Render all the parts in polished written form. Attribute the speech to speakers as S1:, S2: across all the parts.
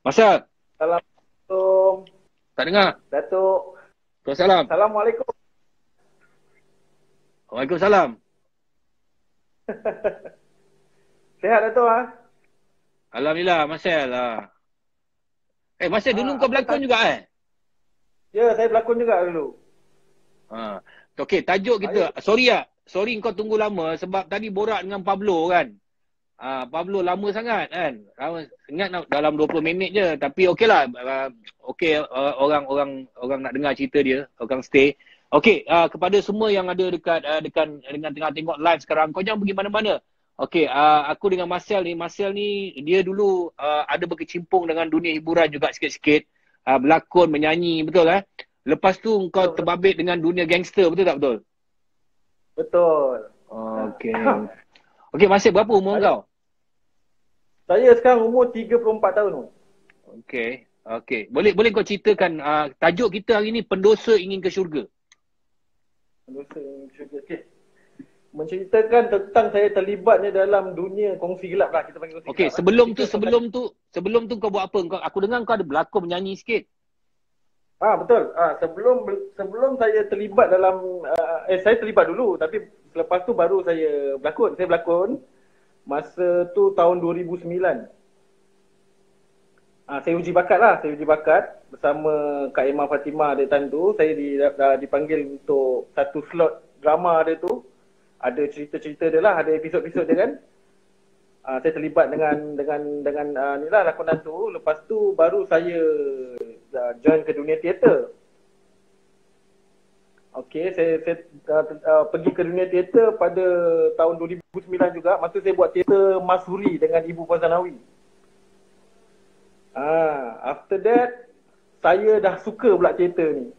S1: Masa?
S2: Assalamualaikum.
S1: Tak dengar?
S2: Datuk.
S1: Waalaikumsalam.
S2: Assalamualaikum.
S1: Waalaikumsalam.
S2: Sihat Datuk ah?
S1: Alhamdulillah, Marcel lah. Marcel dulu kau
S2: Apa
S1: berlakon juga
S2: Ya, saya berlakon juga dulu.
S1: Ha. Okey, tajuk kita. Sorry lah. Sorry kau tunggu lama sebab tadi borak dengan Pablo kan. Pablo lama sangat kan. Ingat dalam 20 minit je. Tapi okey lah. Orang nak dengar cerita dia. Orang stay. Okey, kepada semua yang ada dekat dengan tengah tengok live sekarang. Kau jangan pergi mana-mana. Okey, aku dengan Marcel ni dia dulu ada berkecimpung dengan dunia hiburan juga sikit-sikit. Berlakon, menyanyi, betul lah. Lepas tu kau terbabit dengan dunia gangster, betul tak betul?
S2: Betul.
S1: Okey. Okey, Marcel berapa umur kau?
S2: Saya sekarang umur 34 tahun.
S1: Okey. Okey. Boleh kau ceritakan tajuk kita hari ni pendosa ingin ke syurga.
S2: Pendosa ingin ke syurga. Okey. Menceritakan tentang saya terlibatnya dalam dunia kongsi gelap lah, kita panggil kongsi
S1: gelap. Okey, sebelum tu kau buat apa? Aku dengar kau ada berlakon menyanyi sikit.
S2: Betul. Sebelum saya terlibat dalam saya terlibat dulu, tapi selepas tu baru saya berlakon. Saya berlakon masa tu tahun 2009. Saya uji bakat bersama Kak Emma Fatimah di time tu. Saya dipanggil untuk satu slot drama dia tu. Ada cerita-cerita dia lah, ada episod-episod dia kan. Saya terlibat dengan ni lah lakonan tu. Lepas tu baru saya join ke dunia teater. Okey, saya pergi ke dunia teater pada tahun 2009 juga. Masa saya buat teater Masuri dengan Ibu Fazanawi. After that, saya dah suka pula teater ni.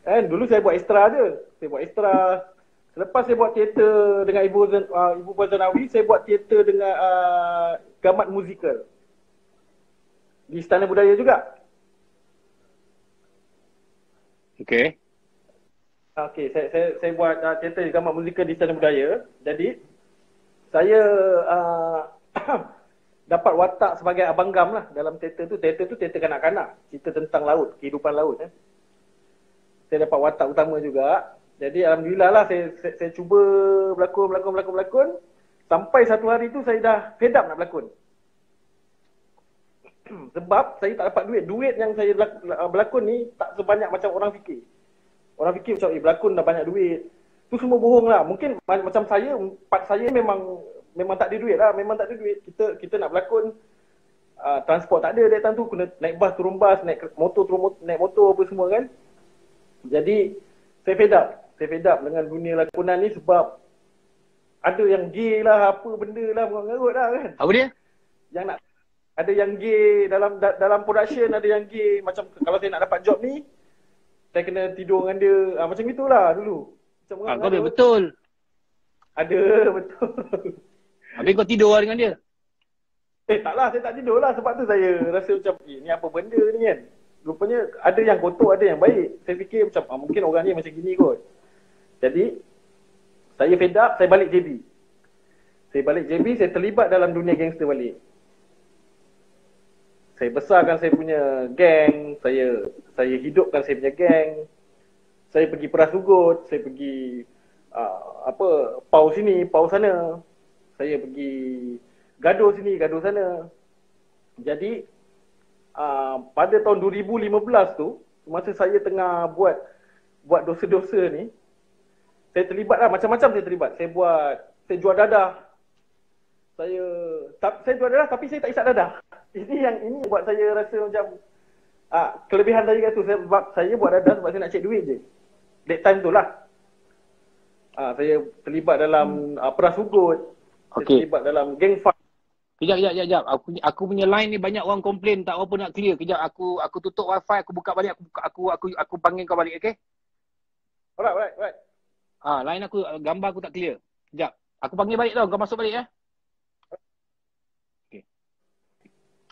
S2: Dulu saya buat extra je. Selepas saya buat teater dengan Ibu Fazanawi, saya buat teater dengan gamat musikal di Istana Budaya juga.
S1: Okey.
S2: Okey, saya buat teater di gamat musikal di Istana Budaya. Jadi saya dapat watak sebagai abang gam lah dalam teater tu. Teater tu teater kanak-kanak, cerita tentang laut, kehidupan laut. Saya dapat watak utama juga. Jadi alhamdulillah lah saya cuba berlakon. Sampai satu hari tu saya dah fed up nak berlakon. Sebab saya tak dapat duit. Duit yang saya berlakon ni tak sebanyak macam orang fikir. Orang fikir macam berlakon dah banyak duit. Tu semua bohong lah. Mungkin macam part saya memang tak ada duit lah. Memang tak ada duit. Kita nak berlakon, transport tak ada dari time tu. Kena naik bas, turun bas, naik motor apa semua kan. Jadi saya fed up dengan dunia lakonan ni sebab ada yang gay lah, apa benda lah, mengarut lah kan.
S1: Apa dia?
S2: Ada yang gay dalam production, ada yang gay. Macam kalau saya nak dapat job ni, saya kena tidur dengan dia. Macam itulah dulu.
S1: Kau ada betul.
S2: Ada, betul.
S1: Habis kau tidur lah dengan dia?
S2: Taklah, saya tak tidur lah. Sebab tu saya rasa macam, ni apa benda ni kan. Rupanya ada yang kotor, ada yang baik. Saya fikir macam, mungkin orang ni macam gini kot. Jadi, saya fed up, saya balik JB. Saya terlibat dalam dunia gangster balik. Saya besarkan saya punya geng, saya hidupkan saya punya geng. Saya pergi Peras Ugut, saya pergi pau sini, pau sana. Saya pergi gaduh sini, gaduh sana. Jadi pada tahun 2015 tu, masa saya tengah buat dosa-dosa ni, saya terlibat lah, macam-macam saya terlibat. Saya jual dadah. Saya jual dadah tapi saya tak isap dadah. Ini buat saya rasa macam kelebihan saya kat tu. Sebab saya buat dadah sebab saya nak cek duit je. That time tu lah. Saya terlibat dalam Peras Ugut. Saya terlibat dalam geng fight.
S1: Kejap. Aku punya line ni banyak orang komplain tak apa nak clear. Kejap aku tutup wifi, aku buka balik, aku panggil kau balik, okey?
S2: Alright.
S1: Line aku, gambar aku tak clear. Kejap. Aku panggil balik tau, kau masuk balik ya.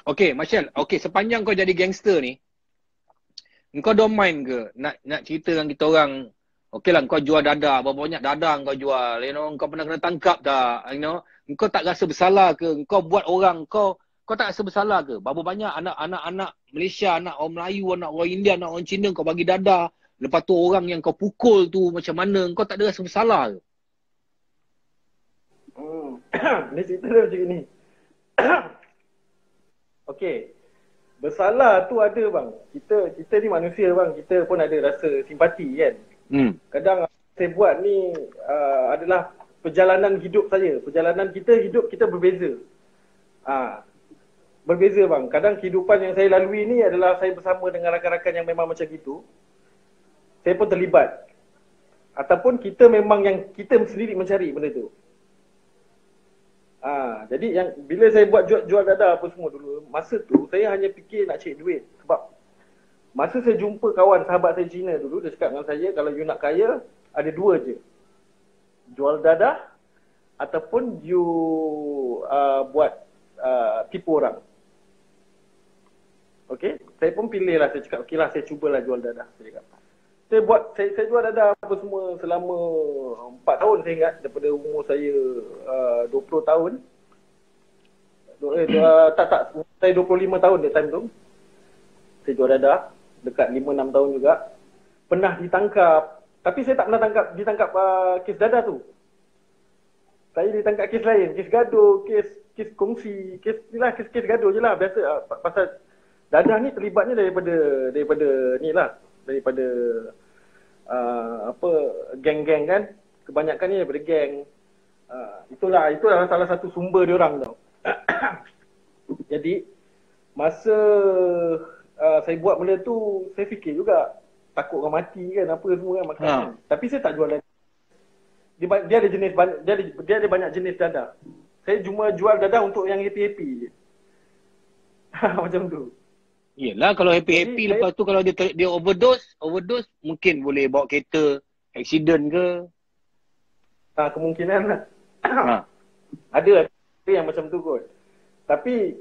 S1: Okey, Marcel. Okey, sepanjang kau jadi gangster ni, kau don't mind ke nak cerita dengan kita orang? Okeylah, kau jual dadah, berapa banyak dadah kau jual, kau pernah kena tangkap tak, kau tak rasa bersalah ke? Kau buat orang, kau kau tak rasa bersalah ke? Berapa banyak anak Malaysia, anak orang Melayu, anak orang India, anak orang Cina kau bagi dadah. Lepas tu orang yang kau pukul tu macam mana? Kau tak ada rasa bersalah ke?
S2: Ni cerita dia macam ni. Okey. Bersalah tu ada bang. Kita ni manusia bang. Kita pun ada rasa simpati kan. Kadang saya buat ni adalah perjalanan hidup saya. Perjalanan kita, hidup kita berbeza. Berbeza bang. Kadang kehidupan yang saya lalui ni adalah saya bersama dengan rakan-rakan yang memang macam gitu. Saya pun terlibat. Ataupun kita memang yang kita sendiri mencari benda tu. Jadi yang bila saya buat jual dadah apa semua dulu, masa tu saya hanya fikir nak cari duit. Sebab masa saya jumpa kawan sahabat saya Cina dulu, dia cakap dengan saya, kalau you nak kaya, ada dua je. Jual dadah ataupun you buat tipu orang. Okay, saya pun pilih lah. Saya cakap, okey lah, saya cubalah jual dadah. Saya jual dadah apa semua selama 4 tahun saya ingat, daripada umur saya 20 tahun. Saya 25 tahun that time tu. Saya jual dadah dekat 5-6 tahun juga. Pernah ditangkap, tapi saya tak pernah ditangkap kes dadah tu. Saya ditangkap kes lain, kes gaduh, kes kongsi, kes gaduh je lah. Biasa pasal dadah ni terlibatnya daripada ni lah, daripada geng-geng kan. Kebanyakan ni daripada geng. Itulah salah satu sumber dia orang tau. Jadi masa saya buat benda tu, saya fikir juga takut orang mati kan, apa semua kan, makan kan. Tapi saya tak jual dadah. Dia ada banyak jenis dadah. Saya cuma jual dadah untuk yang happy-happy je. Macam tu.
S1: Yelah, kalau happy-happy lepas tu kalau dia overdose mungkin boleh bawa kereta accident ke.
S2: Kemungkinan lah. Ada yang macam tu kot. Tapi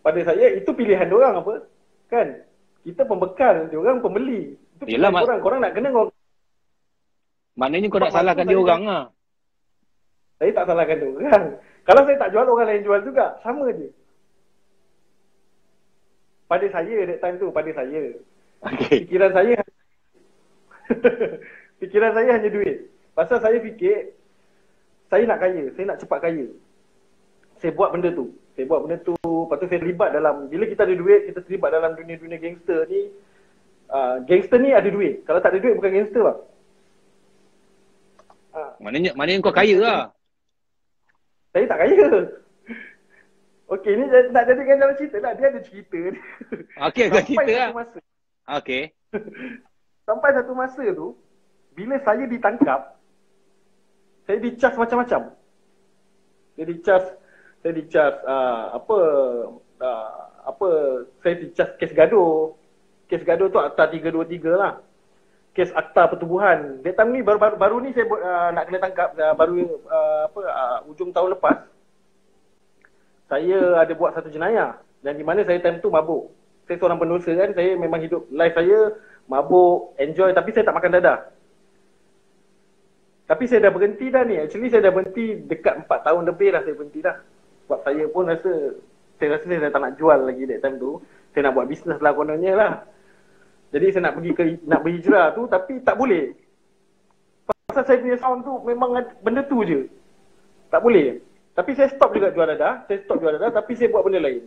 S2: pada saya itu pilihan diorang apa? Kan? Kita pembekal, diorang pembeli. Itu pilihan korang nak kena korang.
S1: Maknanya kau nak salahkan dia orang lah.
S2: Saya tak salahkan dia orang. Kalau saya tak jual, orang lain jual juga. Sama je. Pada saya that time tu, pada saya. Okay. Fikiran saya hanya duit. Pasal saya fikir, saya nak kaya, saya nak cepat kaya. Saya buat benda tu. Lepas tu saya terlibat dalam, bila kita ada duit, kita terlibat dalam dunia-dunia gangster ni. Gangster ni ada duit. Kalau tak ada duit, bukan gangster bang.
S1: Maknanya kau kaya lah.
S2: Saya tak kaya. Okey, ni nak jadikan dalam cerita lah. Dia ada cerita ni.
S1: Okey, ada cerita lah. Okey.
S2: Sampai satu masa tu, bila saya ditangkap, saya dicas macam-macam. Saya dicas saya dicas kes gaduh. Kes gaduh tu Akta 323 lah. Kes Akta Pertubuhan. That time ni baru ni saya nak kena tangkap ujung tahun lepas. Saya ada buat satu jenayah dan di mana saya time tu mabuk. Saya seorang pendosa kan, saya memang hidup life saya mabuk, enjoy, tapi saya tak makan dadah. Tapi saya dah berhenti dah ni. Actually saya dah berhenti dekat 4 tahun lebih dah saya berhenti dah. Sebab saya pun rasa saya tak nak jual lagi that time tu. Saya nak buat bisnes lah kononnya lah. Jadi saya nak berhijrah tu tapi tak boleh. Pasal saya punya sound tu memang benda tu je. Tak boleh. Tapi saya stop juga jual dadah. Tapi saya buat benda lain.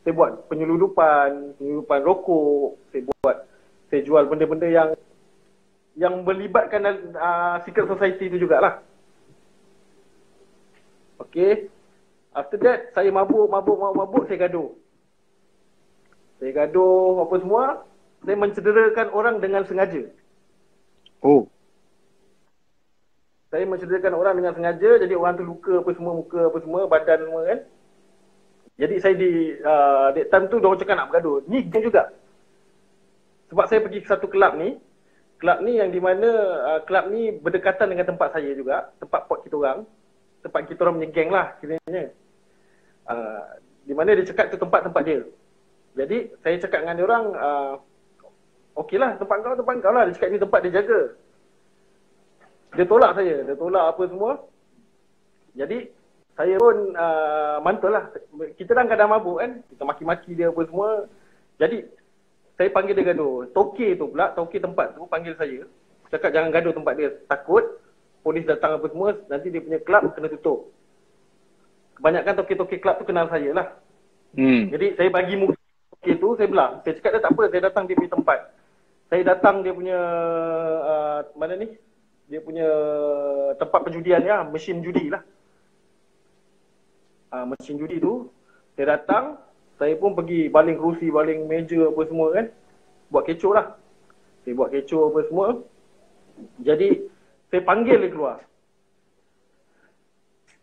S2: Saya buat penyelundupan rokok. Saya jual benda-benda yang melibatkan secret society tu jugalah. Okay. After that, saya mabuk, saya gaduh. Saya gaduh apa semua. Saya mencederakan orang dengan sengaja.
S1: Oh.
S2: Saya mencederakan orang dengan sengaja, jadi orang tu luka apa semua, muka apa semua, badan semua kan. Jadi saya that time tu diorang cakap nak bergaduh. Ni geng juga. Sebab saya pergi ke satu kelab ni yang di mana kelab ni berdekatan dengan tempat saya juga, tempat pot kita orang. Tempat kita orang punya geng lah kiranya. Di mana dia cakap tu tempat dia. Jadi saya cakap dengan dia orang, okey lah tempat kau lah. Dia cakap ni tempat dia jaga. Dia tolak apa semua. Jadi saya pun mantul lah. Kita dalam keadaan mabuk kan. Kita maki-maki dia apa semua. Jadi saya panggil dia gaduh. Toke tu pula, toke tempat tu panggil saya. Cakap jangan gaduh tempat dia. Takut polis datang apa semua, nanti dia punya kelab kena tutup. Kebanyakan toke-toke kelab tu kenal saya lah. Jadi saya bagi muka toke tu, saya belah. Saya cakap dia tak apa, saya datang dia punya tempat. Saya datang dia punya mana ni? Dia punya tempat perjudian ya, mesin judi lah. Mesin judi tu, saya datang, saya pun pergi baling kerusi, baling meja apa semua kan. Buat kecoh lah. Saya buat kecoh apa semua. Jadi, saya panggil dia keluar.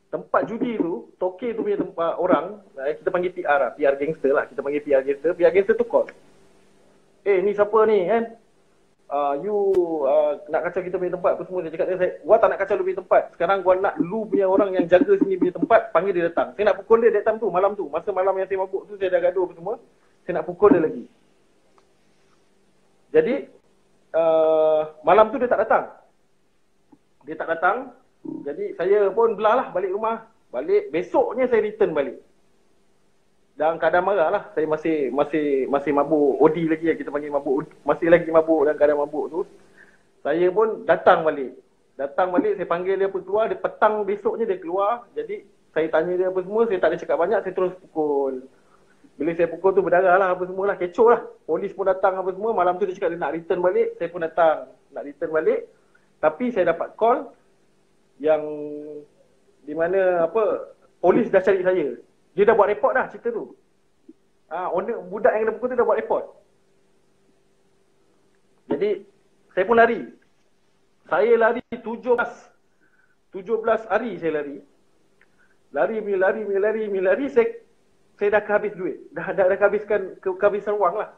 S2: Tempat judi tu, toke tu punya tempat orang, kita panggil PR lah, PR gangster lah. Kita panggil PR gangster. PR gangster tu call. Ni siapa ni kan? You nak kacau kita punya tempat apa semua. Saya cakap dia, gua tak nak kacau lu punya tempat. Sekarang gua nak lu punya orang yang jaga sini punya tempat, panggil dia datang. Saya nak pukul dia that time tu, malam tu. Masa malam yang saya mabuk tu, saya dah gaduh apa semua. Saya nak pukul dia lagi. Jadi malam tu dia tak datang. Dia tak datang. Jadi saya pun belah lah balik rumah. Balik, besoknya saya return balik. Dalam keadaan marah lah. Saya masih mabuk OD lagi lah. Kita panggil mabuk. Masih lagi mabuk dalam keadaan mabuk tu. Saya pun datang balik. Datang balik, saya panggil dia pun keluar. Dia petang besoknya dia keluar. Jadi saya tanya dia apa semua. Saya tak ada cakap banyak. Saya terus pukul. Bila saya pukul tu berdarah lah apa semua lah. Kecoh lah. Polis pun datang apa semua. Malam tu dia cakap dia nak return balik. Saya pun datang. Nak return balik. Tapi saya dapat call. Yang di mana apa polis dah cari saya. Dia dah buat report dah cerita tu. Budak yang kena pukul tu dah buat report. Jadi saya pun lari. Saya lari 17 hari saya lari. Lari saya dah kehabis duit. Dah kehabisan wang lah.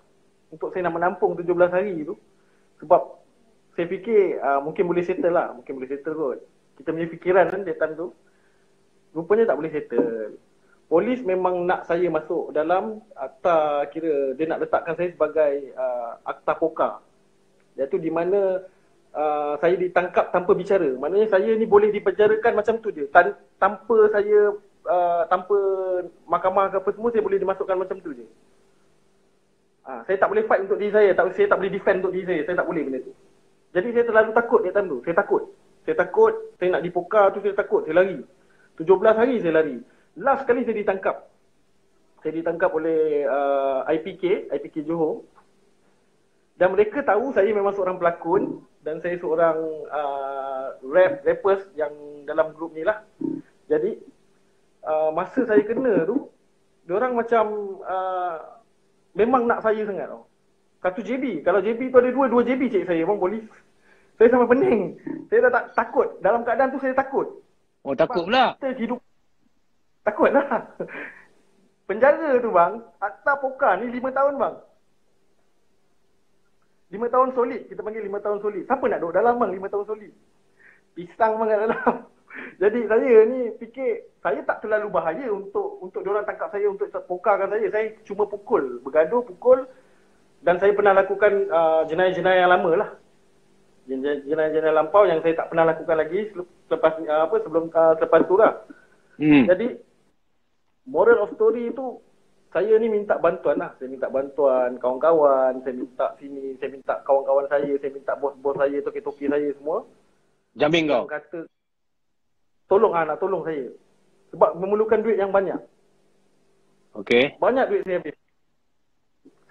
S2: Untuk saya nak menampung 17 hari tu. Sebab saya fikir mungkin boleh settle lah. Mungkin boleh settle kot. Kita punya fikiran kan that time tu. Rupanya tak boleh settle. Polis memang nak saya masuk dalam akta, kira dia nak letakkan saya sebagai akta poka. Iaitu di mana saya ditangkap tanpa bicara. Maknanya saya ni boleh dipenjarakan macam tu je. Tanpa saya, tanpa mahkamah ke apa semua, saya boleh dimasukkan macam tu je. Saya tak boleh fight untuk diri saya. Saya tak boleh defend untuk diri saya. Saya tak boleh benda tu. Jadi saya terlalu takut that time tu. Saya takut. Saya nak dipoka tu, saya takut. Saya lari. 17 hari saya lari. Last kali saya ditangkap. Saya ditangkap oleh IPK Johor. Dan mereka tahu saya memang seorang pelakon dan saya seorang rappers yang dalam grup ni lah. Jadi masa saya kena tu, diorang macam memang nak saya sangat tau. Satu JB. Kalau JB tu ada dua JB cik saya bang polis. Saya sampai pening. Saya dah takut. Dalam keadaan tu saya takut.
S1: Oh takut pula.
S2: Kita hidup takut lah. Penjara tu bang, akta poka ni 5 tahun bang. 5 tahun solid, kita panggil 5 tahun solid. Siapa nak duduk dalam bang 5 tahun solid? Pisang bang kat dalam. Jadi saya ni fikir, saya tak terlalu bahaya untuk diorang tangkap saya, untuk pokakan saya. Saya cuma pukul, bergaduh, pukul. Dan saya pernah lakukan jenayah-jenayah yang lama lah. Jenayah-jenayah lampau yang saya tak pernah lakukan lagi selepas tu lah. Jadi moral of story tu, saya ni minta bantuan lah. Saya minta bantuan kawan-kawan, saya minta sini, saya minta kawan-kawan saya minta bos-bos saya, toki-toki saya semua.
S1: Jamin kau?
S2: Kata, nak tolong saya. Sebab memerlukan duit yang banyak.
S1: Okay.
S2: Banyak duit saya habis.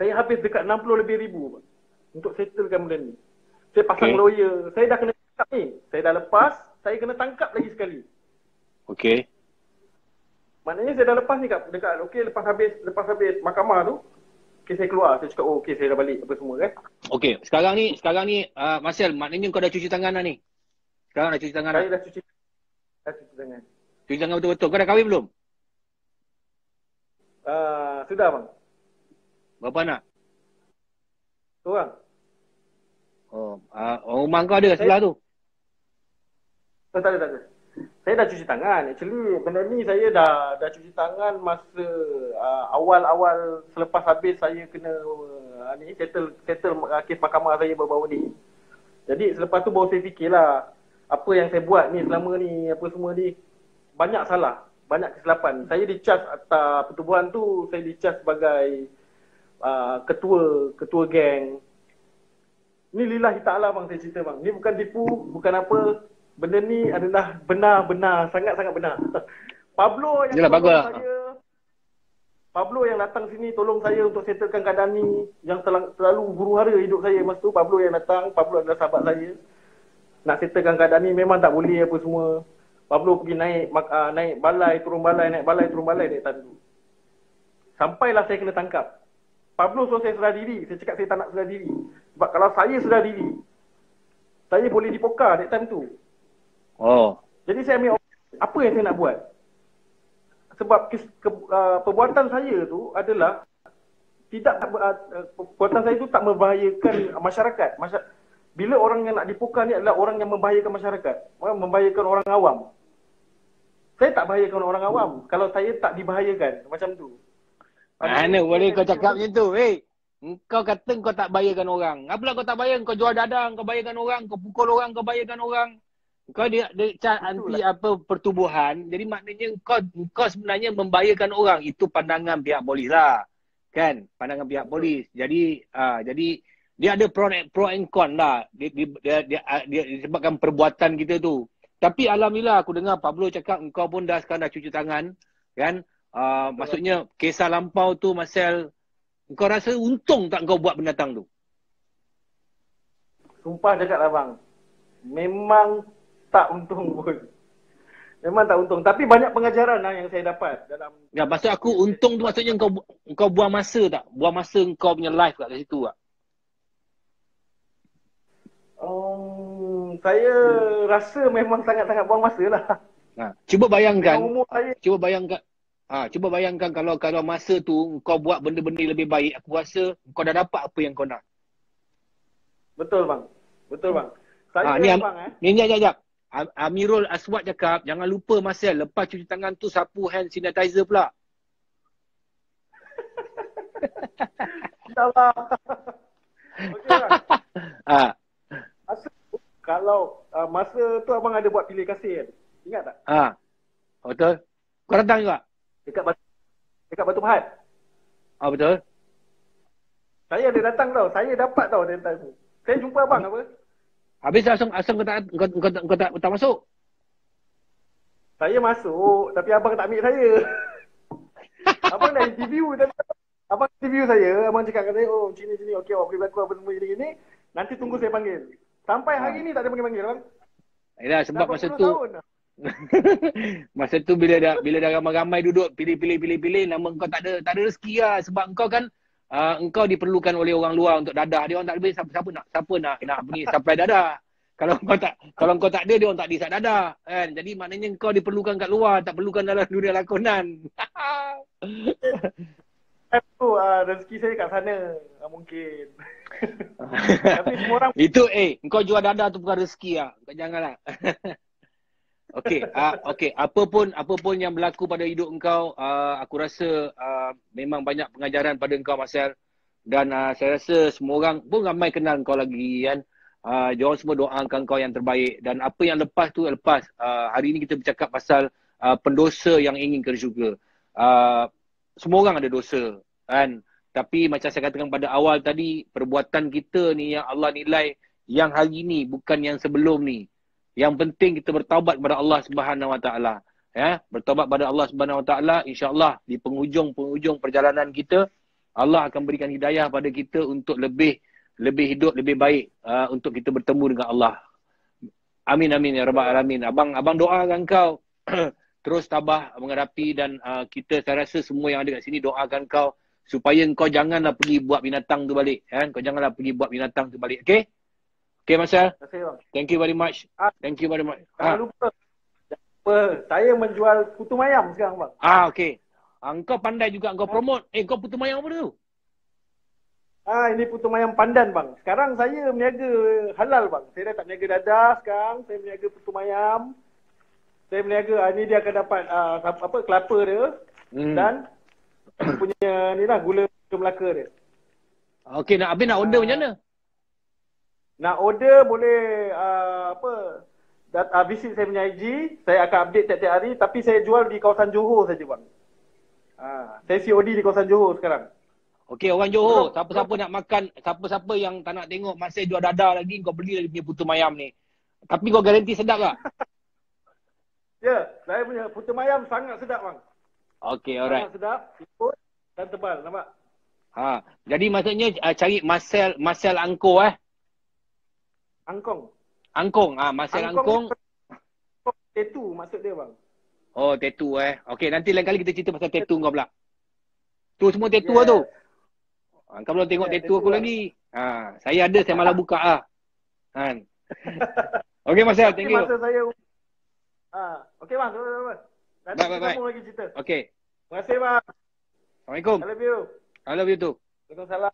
S2: Saya habis dekat 60 lebih ribu untuk settlekan benda ni. Saya pasang lawyer. Saya dah kena tangkap ni. Saya dah lepas, saya kena tangkap lagi sekali.
S1: Okay.
S2: Maknanya saya dah lepas ni dekat lepas habis mahkamah tu, saya keluar. Saya cakap saya dah balik apa semua kan.
S1: Okay, sekarang ni Marcel, maknanya kau dah cuci tangan dah ni. Sekarang dah cuci tangan dah.
S2: Saya dah cuci tangan.
S1: Cuci tangan betul-betul. Kau dah kahwin belum?
S2: Sudah bang.
S1: Berapa anak?
S2: Seorang.
S1: Rumah kau ada sebelah tu?
S2: Tak ada. Saya dah cuci tangan. Actually benda ni saya dah cuci tangan masa awal-awal selepas habis saya kena settle kes mahkamah saya baru-baru ni. Jadi selepas tu baru saya fikirlah apa yang saya buat ni selama ni, apa semua ni banyak salah. banyak kesilapan. Saya dicas atas pertubuhan tu, saya dicas sebagai ketua geng. Ni lillahi ta'ala bang, saya cerita bang. Ni bukan tipu, bukan apa. Benda ni adalah benar-benar, sangat-sangat benar. Pablo yang
S1: Yalah, bagus
S2: tolong
S1: lah.
S2: saya, Pablo yang datang sini tolong saya untuk settlekan keadaan ni, yang terlalu huru-hara hidup saya masa tu. Pablo yang datang, Pablo adalah sahabat saya. Nak settlekan keadaan ni memang tak boleh apa semua. Pablo pergi naik balai, turun balai, naik balai, turun balai naik tandu. Sampailah saya kena tangkap. Pablo suruh saya sedar diri. Saya cakap saya tak nak sedar diri. Sebab kalau saya sedar diri, saya boleh dipoka that time tu.
S1: Oh.
S2: Jadi saya ambil apa yang saya nak buat. Sebab perbuatan saya tu adalah perbuatan saya tu tak membahayakan masyarakat. Bila orang yang nak dipoka ni adalah orang yang membahayakan masyarakat, membahayakan orang awam. Saya tak bahayakan orang awam kalau saya tak dibahayakan macam tu.
S1: Mana boleh kau cakap macam tu? Kau kata kau tak bahayakan orang. Apalah kau tak bahayakan? Kau jual dadah, kau bahayakan orang. Kau pukul orang, kau bahayakan orang. Kau dia anti apa pertubuhan. Jadi maknanya kau sebenarnya membahayakan orang. Itu pandangan pihak polis lah. Kan? Pandangan pihak polis. Jadi dia ada pro and con lah. Dia disebabkan perbuatan kita tu. Tapi alhamdulillah aku dengar Pablo cakap kau pun sekarang dah cuci tangan. Kan? Maksudnya kisah lampau tu Marcel, kau rasa untung tak kau buat binatang tu?
S2: Sumpah cakap lah bang, memang tak untung pun. Memang tak untung. Tapi banyak pengajaran lah yang saya dapat dalam.
S1: Ya, maksud aku untung tu maksudnya kau buang masa tak? Buang masa kau punya life kat situ tak?
S2: Saya rasa memang sangat-sangat buang masa lah.
S1: Cuba bayangkan.
S2: Umur saya.
S1: Cuba bayangkan kalau masa tu kau buat benda-benda lebih baik, aku rasa kau dah dapat apa yang kau nak.
S2: Betul bang. Betul bang. Saya
S1: ni jap. Amirul Aswad cakap, jangan lupa Marcel, lepas cuci tangan tu sapu hand sanitizer pula.
S2: InsyaAllah. Okey bang. Kalau masa tu abang ada buat pilih kasih kan? Ingat tak?
S1: Betul. Kau datang juga?
S2: Dekat Batu Pahat.
S1: Betul.
S2: Saya ada datang tau. Saya dapat tau dia datang tu. Saya jumpa abang apa?
S1: Habis asal kau tak masuk?
S2: Saya masuk tapi abang tak ambil saya. Abang dah interview tapi abang interview saya, abang cakap kat saya, oh sini okey awak boleh berlaku apa semua gini. Nanti tunggu saya panggil. Sampai hari ni tak ada panggil bang.
S1: Yalah sebab masa tu masa tu bila dah ramai-ramai duduk pilih nama kau tak ada rezeki lah sebab engkau kan engkau diperlukan oleh orang luar untuk dadah. Dia orang tak boleh siapa nak pergi supply dadah. Kalau kau tak ada dia orang tak disak dadah kan. Jadi maknanya engkau diperlukan kat luar, tak perlukan dalam dunia lakonan.
S2: Itu rezeki saya kat sana mungkin. Tapi semua orang
S1: itu engkau jual dadah tu bukan rezeki ah. Kau janganlah. Okey, apa pun yang berlaku pada hidup engkau, aku rasa memang banyak pengajaran pada engkau Marcel, dan saya rasa semua orang pun ramai kenal engkau lagi kan. Diorang semua doakan kau yang terbaik, dan apa yang lepas tu lepas. Hari ni kita bercakap pasal pendosa yang ingin ke syurga. Semua orang ada dosa kan, tapi macam saya katakan pada awal tadi, perbuatan kita ni yang Allah nilai yang hari ni bukan yang sebelum ni. Yang penting kita bertaubat kepada Allah Subhanahu Wa Taala. Ya, bertaubat kepada Allah Subhanahu Wa Taala, insya-Allah di penghujung perjalanan kita Allah akan berikan hidayah pada kita untuk lebih hidup lebih baik, untuk kita bertemu dengan Allah. Amin amin ya rabbal alamin. Abang doakan kau terus tabah menghadapi, dan saya rasa semua yang ada kat sini doakan kau supaya kau janganlah pergi buat binatang tu balik, kan? Kau janganlah pergi buat binatang tu balik. Okey? Okay, Marcel.
S2: Terima kasih bang.
S1: Thank you very much. Thank you very much.
S2: Jangan lupa. Saya menjual putu mayam sekarang bang.
S1: Okey. Engkau pandai juga engkau promote. Kau putu mayam apa tu?
S2: Ini putu mayam pandan bang. Sekarang saya berniaga halal bang. Saya dah tak berniaga dadah sekarang. Saya berniaga putu mayam. Saya berniaga, ini dia akan dapat kelapa dia. Dan punya ni lah, gula Melaka dia.
S1: Okey, nak order macam mana?
S2: Nak order boleh visit saya punya IG, saya akan update tiap-tiap hari, tapi saya jual di kawasan Johor saja bang. Saya COD di kawasan Johor sekarang.
S1: Okey, orang Johor, siapa-siapa nak makan, siapa-siapa yang tak nak tengok Marcel jual dada lagi, kau beli dia punya putu mayam ni. Tapi kau garanti sedap tak?
S2: Ya, saya punya putu mayam sangat sedap bang.
S1: Okey, alright.
S2: Sangat sedap, lembut dan tebal, nampak?
S1: Jadi maksudnya cari Marcel Angko
S2: Angkong.
S1: Angkong, Marcel Angkong.
S2: Tattoo maksud dia bang.
S1: Oh, tattoo Okey, nanti lain kali kita cerita pasal tattoo kau pula. Tu semua tattoo lah tu. Kau belum tengok tattoo aku lagi. Saya ada, saya malah buka Kan. Okey Marcel, thank you.
S2: Masa saya okey bang, nanti kita sambung lagi cerita.
S1: Okey.
S2: Terima kasih bang.
S1: Assalamualaikum.
S2: I love you.
S1: I love you too.
S2: Waalaikumsalam.